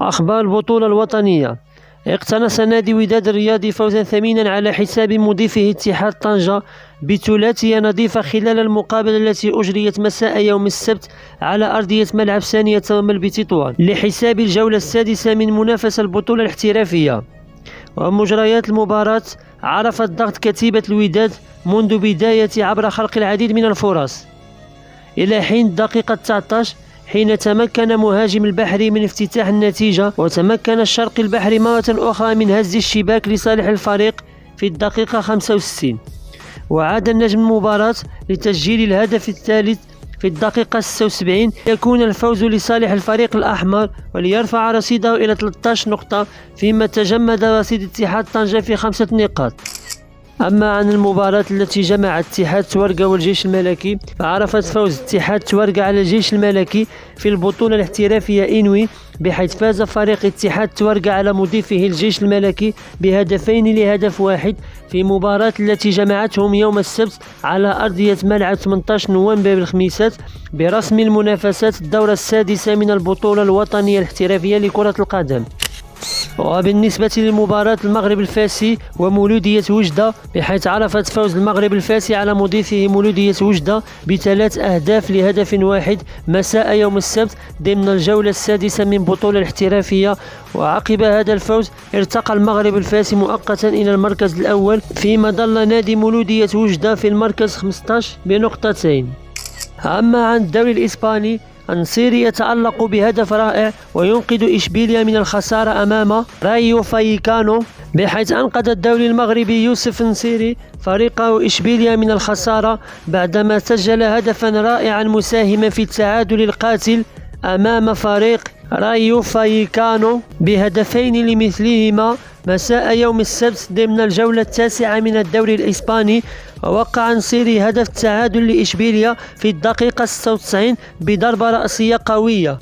أخبار البطولة الوطنية. اقتنص نادي وداد الرياضي فوزا ثمينا على حساب مضيفه اتحاد طنجة بثلاثية نظيفة خلال المقابلة التي أجريت مساء يوم السبت على أرضية ملعب ثانية تمام بتطوان لحساب الجولة السادسة من منافسة البطولة الاحترافية. ومجريات المباراة عرفت ضغط كتيبة الوداد منذ بداية عبر خلق العديد من الفرص إلى حين الدقيقة 19 حين تمكن مهاجم البحري من افتتاح النتيجة، وتمكن الشرقي البحري مرة أخرى من هز الشباك لصالح الفريق في الدقيقة 65. وعاد النجم المباراة لتسجيل الهدف الثالث في الدقيقة 76 يكون الفوز لصالح الفريق الأحمر وليرفع رصيده إلى 13 نقطة، فيما تجمد رصيد اتحاد طنجة في 5 نقاط. أما عن المباراة التي جمعت اتحاد تورقة والجيش الملكي، فعرفت فوز اتحاد تورقة على الجيش الملكي في البطولة الاحترافية إنوي، بحيث فاز فريق اتحاد تورقة على مضيفه الجيش الملكي بهدفين لهدف واحد في مباراة التي جمعتهم يوم السبت على أرضية ملعب 18 نوفمبر بالخميسات برسم المنافسات الدورة السادسة من البطولة الوطنية الاحترافية لكرة القدم. وبالنسبة لمباراة المغرب الفاسي ومولودية وجدة، بحيث عرفت فوز المغرب الفاسي على مضيفه مولودية وجدة ب3 أهداف لهدف واحد مساء يوم السبت ضمن الجولة السادسة من بطولة الاحترافية. وعقب هذا الفوز ارتقى المغرب الفاسي مؤقتا إلى المركز الأول، فيما ظل نادي مولودية وجدة في المركز 15 بنقطتين. أما عن الدوري الإسباني، النصيري يتألق بهدف رائع وينقذ إشبيليا من الخسارة أمام رايو فايكانو، بحيث أنقذ الدوري المغربي يوسف النصيري فريقه إشبيليا من الخسارة بعدما سجل هدفا رائعا مساهما في التعادل القاتل أمام فريق رايو فايكانو بهدفين لمثلهما مساء يوم السبت ضمن الجولة التاسعة من الدوري الإسباني. ووقع نصيري هدف التعادل لإشبيليا في الدقيقة 96 بضربة رأسية قوية.